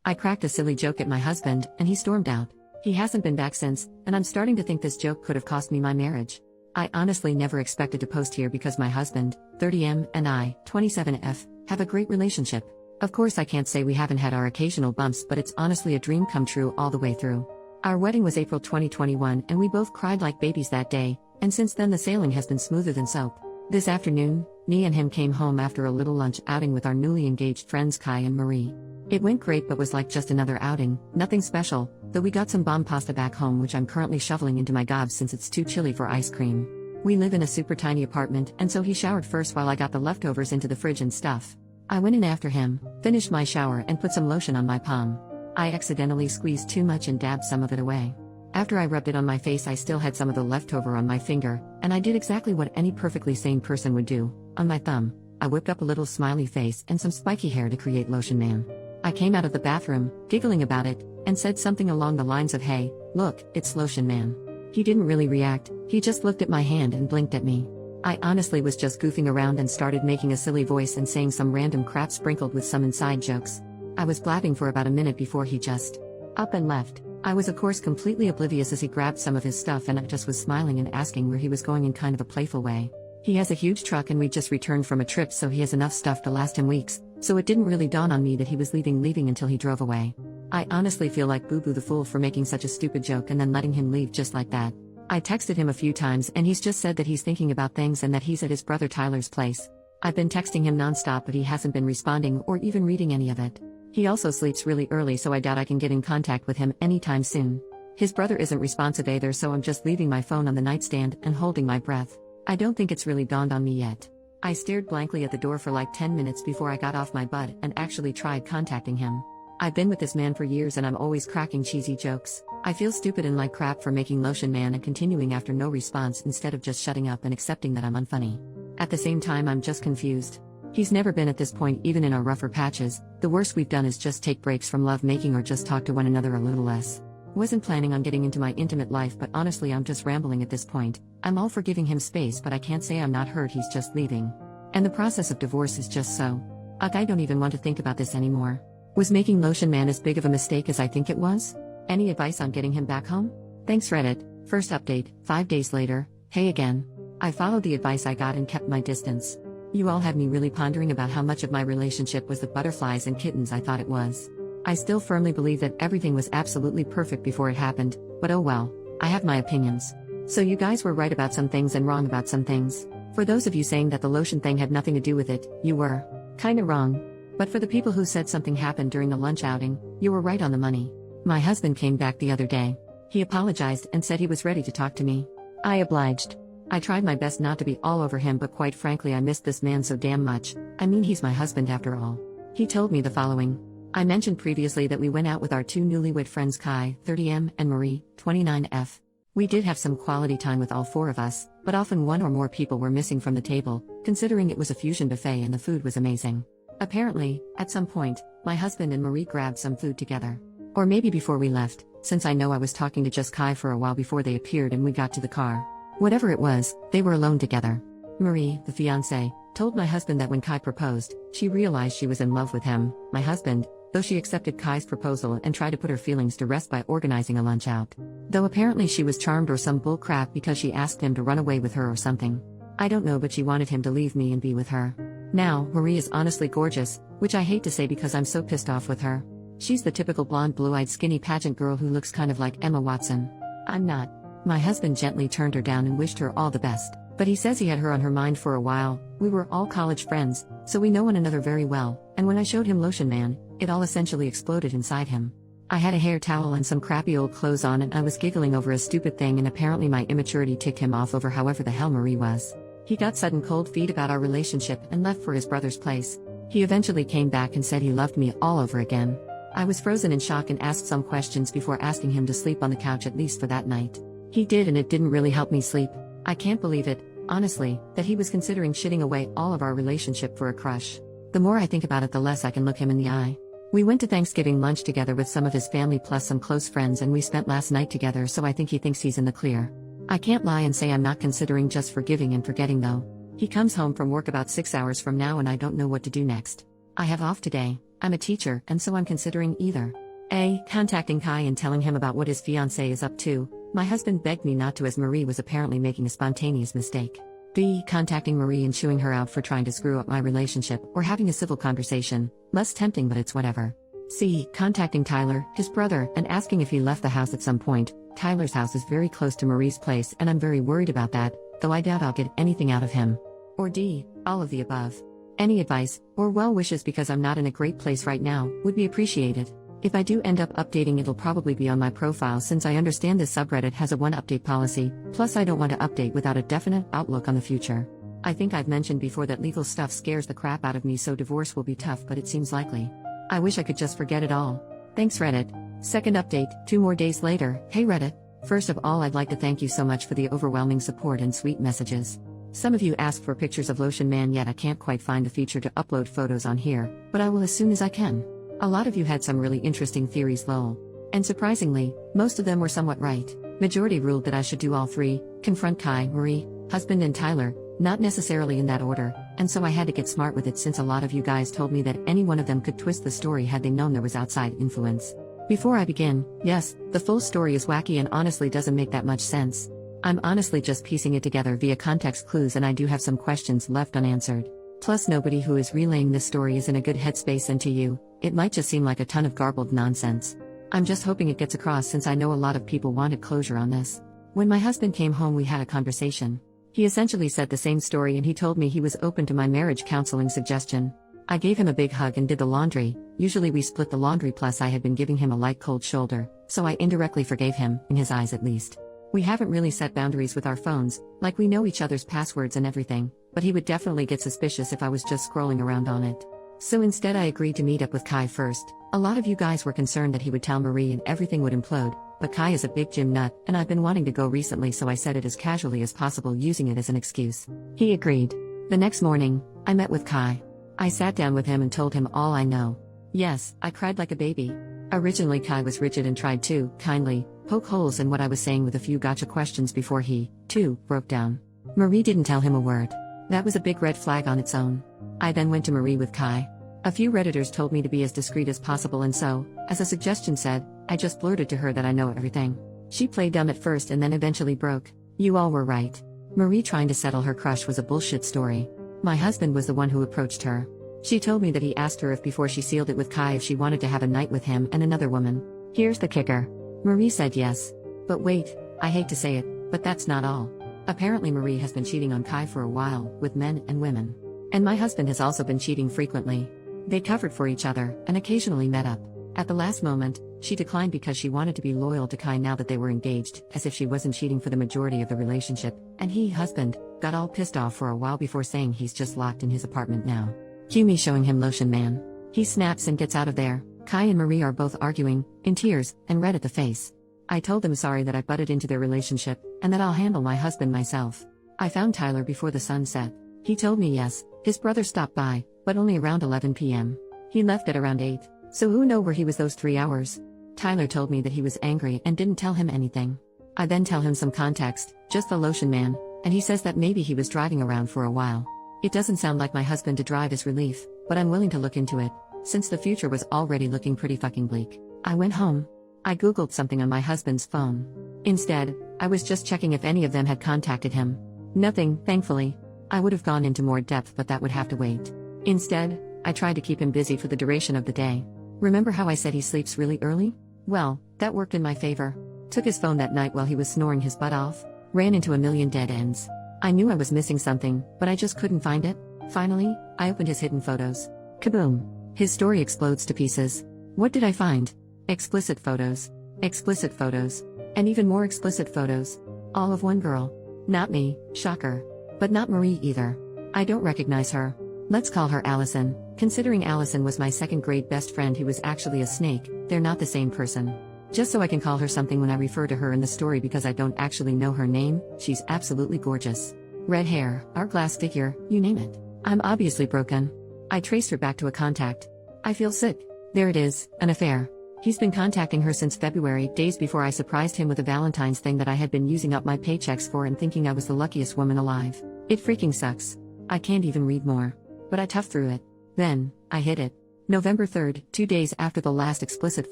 I cracked a silly joke at my husband, and he stormed out. He hasn't been back since, and I'm starting to think this joke could have cost me my marriage. I honestly never expected to post here because my husband, 30M, and I, 27F, have a great relationship. Of course I can't say we haven't had our occasional bumps, but it's honestly a dream come true all the way through. Our wedding was April 2021 and we both cried like babies that day, and since then the sailing has been smoother than soap. This afternoon, me and him came home after a little lunch outing with our newly engaged friends Kai and Marie. It went great but was like just another outing, nothing special, though we got some bomb pasta back home which I'm currently shoveling into my gobs since it's too chilly for ice cream. We live in a super tiny apartment and so he showered first while I got the leftovers into the fridge and stuff. I went in after him, finished my shower and put some lotion on my palm. I accidentally squeezed too much and dabbed some of it away. After I rubbed it on my face I still had some of the leftover on my finger, and I did exactly what any perfectly sane person would do. On my thumb, I whipped up a little smiley face and some spiky hair to create Lotion Man. I came out of the bathroom, giggling about it, and said something along the lines of hey, look, it's Lotion Man. He didn't really react, he just looked at my hand and blinked at me. I honestly was just goofing around and started making a silly voice and saying some random crap sprinkled with some inside jokes. I was blabbing for about a minute before he just up and left. I was of course completely oblivious as he grabbed some of his stuff and I just was smiling and asking where he was going in kind of a playful way. He has a huge truck and we just returned from a trip so he has enough stuff to last him weeks, so it didn't really dawn on me that he was leaving until he drove away. I honestly feel like Boo Boo the fool for making such a stupid joke and then letting him leave just like that. I texted him a few times and he's just said that he's thinking about things and that he's at his brother Tyler's place. I've been texting him nonstop but he hasn't been responding or even reading any of it. He also sleeps really early so I doubt I can get in contact with him anytime soon. His brother isn't responsive either so I'm just leaving my phone on the nightstand and holding my breath. I don't think it's really dawned on me yet. I stared blankly at the door for like 10 minutes before I got off my butt and actually tried contacting him. I've been with this man for years and I'm always cracking cheesy jokes. I feel stupid and like crap for making Lotion Man and continuing after no response instead of just shutting up and accepting that I'm unfunny. At the same time I'm just confused. He's never been at this point even in our rougher patches. The worst we've done is just take breaks from love making or just talk to one another a little less. Wasn't planning on getting into my intimate life but honestly I'm just rambling at this point. I'm all for giving him space but I can't say I'm not hurt he's just leaving. And the process of divorce is just so. Ugh, I don't even want to think about this anymore. Was making Lotion Man as big of a mistake as I think it was? Any advice on getting him back home? Thanks Reddit. First update, 5 days later, hey again. I followed the advice I got and kept my distance. You all had me really pondering about how much of my relationship was the butterflies and kittens I thought it was. I still firmly believe that everything was absolutely perfect before it happened, but oh well, I have my opinions. So you guys were right about some things and wrong about some things. For those of you saying that the lotion thing had nothing to do with it, you were kinda wrong. But for the people who said something happened during the lunch outing, you were right on the money. My husband came back the other day. He apologized and said he was ready to talk to me. I obliged. I tried my best not to be all over him but quite frankly I missed this man so damn much. I mean he's my husband after all. He told me the following. I mentioned previously that we went out with our two newlywed friends Kai, 30M, and Marie, 29F. We did have some quality time with all four of us, but often one or more people were missing from the table, considering it was a fusion buffet and the food was amazing. Apparently, at some point, my husband and Marie grabbed some food together. Or maybe before we left, since I know I was talking to just Kai for a while before they appeared and we got to the car. Whatever it was, they were alone together. Marie, the fiancée, told my husband that when Kai proposed, she realized she was in love with him, my husband, though she accepted Kai's proposal and tried to put her feelings to rest by organizing a lunch out. Though apparently she was charmed or some bull crap because she asked him to run away with her or something. I don't know but she wanted him to leave me and be with her. Now, Marie is honestly gorgeous, which I hate to say because I'm so pissed off with her. She's the typical blonde blue-eyed skinny pageant girl who looks kind of like Emma Watson. I'm not. My husband gently turned her down and wished her all the best, but he says he had her on her mind for a while. We were all college friends, so we know one another very well, and when I showed him Lotion Man, it all essentially exploded inside him. I had a hair towel and some crappy old clothes on and I was giggling over a stupid thing and apparently my immaturity ticked him off over however the hell Marie was. He got sudden cold feet about our relationship and left for his brother's place. He eventually came back and said he loved me all over again. I was frozen in shock and asked some questions before asking him to sleep on the couch at least for that night. He did and it didn't really help me sleep. I can't believe it, honestly, that he was considering shitting away all of our relationship for a crush. The more I think about it the less I can look him in the eye. We went to Thanksgiving lunch together with some of his family plus some close friends and we spent last night together so I think he thinks he's in the clear. I can't lie and say I'm not considering just forgiving and forgetting though. He comes home from work about 6 hours from now and I don't know what to do next. I have off today, I'm a teacher, and so I'm considering either A. Contacting Kai and telling him about what his fiancée is up to. My husband begged me not to as Marie was apparently making a spontaneous mistake. B. Contacting Marie and chewing her out for trying to screw up my relationship or having a civil conversation. Less tempting, but it's whatever. C. Contacting Tyler, his brother, and asking if he left the house at some point. Tyler's house is very close to Marie's place and I'm very worried about that, though I doubt I'll get anything out of him. Or D. All of the above. Any advice, or well wishes because I'm not in a great place right now, would be appreciated. If I do end up updating, it'll probably be on my profile since I understand this subreddit has a one update policy, plus I don't want to update without a definite outlook on the future. I think I've mentioned before that legal stuff scares the crap out of me, so divorce will be tough, but it seems likely. I wish I could just forget it all. Thanks Reddit. Second update, 2 more days later. Hey Reddit. First of all, I'd like to thank you so much for the overwhelming support and sweet messages. Some of you asked for pictures of Lotion Man, yet I can't quite find the feature to upload photos on here, but I will as soon as I can. A lot of you had some really interesting theories, lol. And surprisingly, most of them were somewhat right. Majority ruled that I should do all 3, confront Kai, Marie, husband and Tyler, not necessarily in that order, and so I had to get smart with it since a lot of you guys told me that any one of them could twist the story had they known there was outside influence. Before I begin, yes, the full story is wacky and honestly doesn't make that much sense. I'm honestly just piecing it together via context clues, and I do have some questions left unanswered. Plus nobody who is relaying this story is in a good headspace, and to you, it might just seem like a ton of garbled nonsense. I'm just hoping it gets across since I know a lot of people wanted closure on this. When my husband came home, we had a conversation. He essentially said the same story and he told me he was open to my marriage counseling suggestion. I gave him a big hug and did the laundry. Usually we split the laundry, plus I had been giving him a light cold shoulder, so I indirectly forgave him, in his eyes at least. We haven't really set boundaries with our phones, like we know each other's passwords and everything, but he would definitely get suspicious if I was just scrolling around on it. So instead I agreed to meet up with Kai first. A lot of you guys were concerned that he would tell Marie and everything would implode, but Kai is a big gym nut, and I've been wanting to go recently, so I said it as casually as possible, using it as an excuse. He agreed. The next morning, I met with Kai. I sat down with him and told him all I know. Yes, I cried like a baby. Originally Kai was rigid and tried to, kindly, poke holes in what I was saying with a few gotcha questions before he, too, broke down. Marie didn't tell him a word. That was a big red flag on its own. I then went to Marie with Kai. A few Redditors told me to be as discreet as possible, and so, as a suggestion said, I just blurted to her that I know everything. She played dumb at first and then eventually broke. You all were right. Marie trying to settle her crush was a bullshit story. My husband was the one who approached her. She told me that he asked her if before she sealed it with Kai if she wanted to have a night with him and another woman. Here's the kicker. Marie said yes. But wait, I hate to say it, but that's not all. Apparently Marie has been cheating on Kai for a while, with men and women. And my husband has also been cheating frequently. They covered for each other, and occasionally met up. At the last moment, she declined because she wanted to be loyal to Kai now that they were engaged, as if she wasn't cheating for the majority of the relationship, and he, husband, got all pissed off for a while before saying he's just locked in his apartment now. Cue me showing him Lotion Man. He snaps and gets out of there. Kai and Marie are both arguing, in tears, and red at the face. I told them sorry that I butted into their relationship, and that I'll handle my husband myself. I found Tyler before the sun set. He told me yes, his brother stopped by, but only around 11 p.m. He left at around 8, so who know where he was those 3 hours? Tyler told me that he was angry and didn't tell him anything. I then tell him some context, just the Lotion Man, and he says that maybe he was driving around for a while. It doesn't sound like my husband to drive is relief, but I'm willing to look into it, since the future was already looking pretty fucking bleak. I went home. I googled something on my husband's phone. Instead, I was just checking if any of them had contacted him. Nothing, thankfully. I would have gone into more depth, but that would have to wait. Instead, I tried to keep him busy for the duration of the day. Remember how I said he sleeps really early? Well, that worked in my favor. Took his phone that night while he was snoring his butt off. Ran into a million dead ends. I knew I was missing something, but I just couldn't find it. Finally, I opened his hidden photos. Kaboom! His story explodes to pieces. What did I find? Explicit photos. Explicit photos. And even more explicit photos. All of one girl. Not me, shocker. But not Marie either. I don't recognize her. Let's call her Allison. Considering Allison was my second grade best friend who was actually a snake, they're not the same person. Just so I can call her something when I refer to her in the story because I don't actually know her name, she's absolutely gorgeous. Red hair, hourglass figure, you name it. I'm obviously broken. I traced her back to a contact. I feel sick. There it is, an affair. He's been contacting her since February, days before I surprised him with a Valentine's thing that I had been using up my paychecks for and thinking I was the luckiest woman alive. It freaking sucks. I can't even read more. But I toughed through it. Then, I hit it. November 3rd, 2 days after the last explicit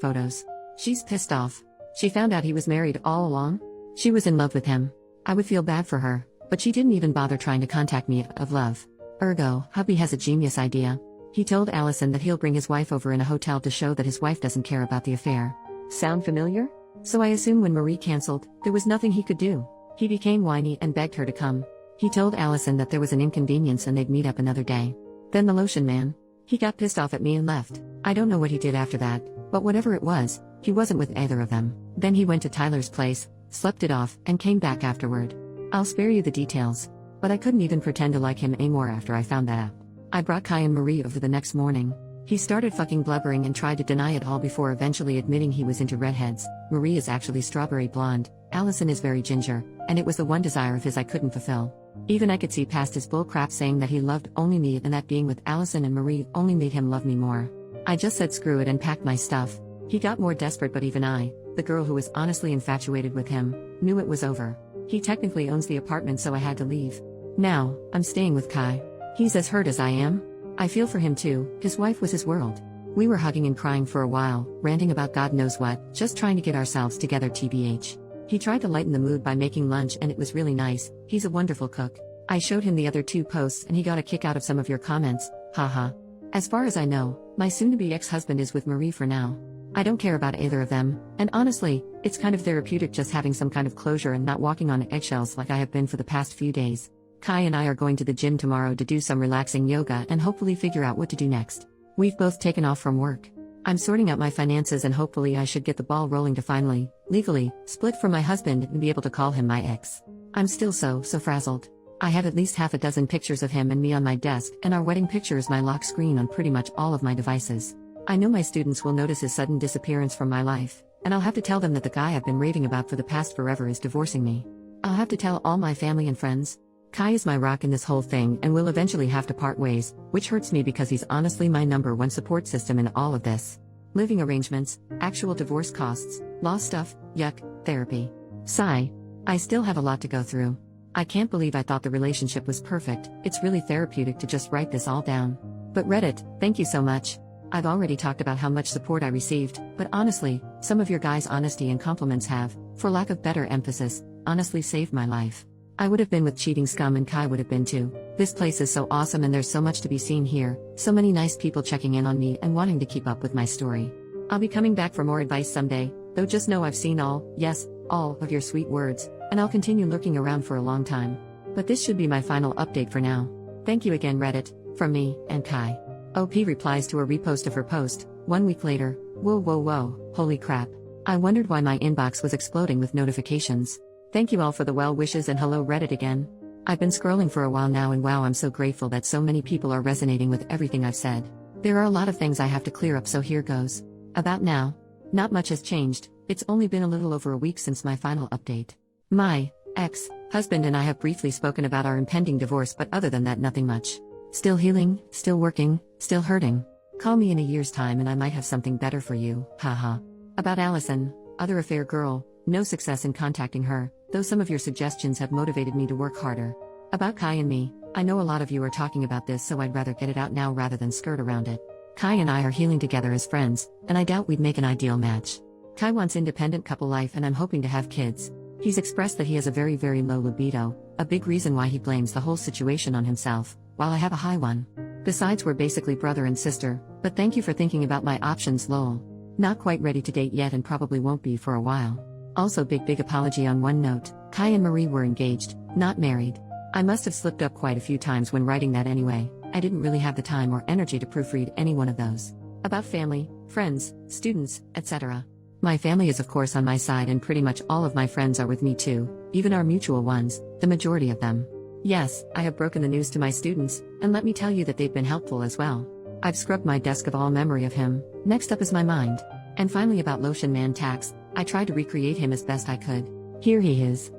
photos. She's pissed off. She found out he was married all along? She was in love with him. I would feel bad for her, but she didn't even bother trying to contact me of love. Ergo, hubby has a genius idea. He told Allison that he'll bring his wife over in a hotel to show that his wife doesn't care about the affair. Sound familiar? So I assume when Marie cancelled, there was nothing he could do. He became whiny and begged her to come. He told Allison that there was an inconvenience and they'd meet up another day. Then the lotion man. He got pissed off at me and left. I don't know what he did after that, but whatever it was, he wasn't with either of them. Then he went to Tyler's place, slept it off, and came back afterward. I'll spare you the details. But I couldn't even pretend to like him anymore after I found that out. I brought Kai and Marie over the next morning. He started fucking blubbering and tried to deny it all before eventually admitting he was into redheads. Marie is actually strawberry blonde, Allison is very ginger, and it was the one desire of his I couldn't fulfill. Even I could see past his bull crap saying that he loved only me and that being with Allison and Marie only made him love me more. I just said screw it and packed my stuff. He got more desperate, but even I, the girl who was honestly infatuated with him, knew it was over. He technically owns the apartment, so I had to leave. Now, I'm staying with Kai. He's as hurt as I am. I feel for him too, his wife was his world. We were hugging and crying for a while, ranting about God knows what, just trying to get ourselves together tbh. He tried to lighten the mood by making lunch and it was really nice, he's a wonderful cook. I showed him the other 2 posts and he got a kick out of some of your comments, haha. As far as I know, my soon-to-be ex-husband is with Marie for now. I don't care about either of them, and honestly, it's kind of therapeutic just having some kind of closure and not walking on eggshells like I have been for the past few days. Kai and I are going to the gym tomorrow to do some relaxing yoga and hopefully figure out what to do next. We've both taken off from work. I'm sorting out my finances and hopefully I should get the ball rolling to finally, legally, split from my husband and be able to call him my ex. I'm still so frazzled. I have at least half a dozen pictures of him and me on my desk, and our wedding picture is my lock screen on pretty much all of my devices. I know my students will notice his sudden disappearance from my life, and I'll have to tell them that the guy I've been raving about for the past forever is divorcing me. I'll have to tell all my family and friends. Kai is my rock in this whole thing and will eventually have to part ways, which hurts me because he's honestly my #1 support system in all of this. Living arrangements, actual divorce costs, law stuff, yuck, therapy. Sigh. I still have a lot to go through. I can't believe I thought the relationship was perfect. It's really therapeutic to just write this all down. But Reddit, thank you so much. I've already talked about how much support I received, but honestly, some of your guys' honesty and compliments have, for lack of better emphasis, honestly saved my life. I would have been with cheating scum and Kai would have been too. This place is so awesome and there's so much to be seen here, so many nice people checking in on me and wanting to keep up with my story. I'll be coming back for more advice someday, though just know I've seen all, yes, all of your sweet words, and I'll continue lurking around for a long time. But this should be my final update for now. Thank you again Reddit, from me, and Kai. OP replies to a repost of her post, 1 week later, whoa, holy crap. I wondered why my inbox was exploding with notifications. Thank you all for the well wishes and hello Reddit again. I've been scrolling for a while now and wow, I'm so grateful that so many people are resonating with everything I've said. There are a lot of things I have to clear up, so here goes. About now. Not much has changed, it's only been a little over a week since my final update. My ex-husband and I have briefly spoken about our impending divorce, but other than that nothing much. Still healing, still working, still hurting. Call me in a year's time and I might have something better for you, haha. About Allison, other affair girl, no success in contacting her, though some of your suggestions have motivated me to work harder. About Kai and me, I know a lot of you are talking about this, so I'd rather get it out now rather than skirt around it. Kai and I are healing together as friends, and I doubt we'd make an ideal match. Kai wants independent couple life and I'm hoping to have kids. He's expressed that he has a very low libido, a big reason why he blames the whole situation on himself, while I have a high one. Besides, we're basically brother and sister, but thank you for thinking about my options lol. Not quite ready to date yet and probably won't be for a while. Also big apology on one note, Kai and Marie were engaged, not married. I must have slipped up quite a few times when writing that anyway, I didn't really have the time or energy to proofread any one of those. About family, friends, students, etc. My family is of course on my side and pretty much all of my friends are with me too, even our mutual ones, the majority of them. Yes, I have broken the news to my students, and let me tell you that they've been helpful as well. I've scrubbed my desk of all memory of him, next up is my mind. And finally about Lotion Man Tax, I tried to recreate him as best I could. Here he is.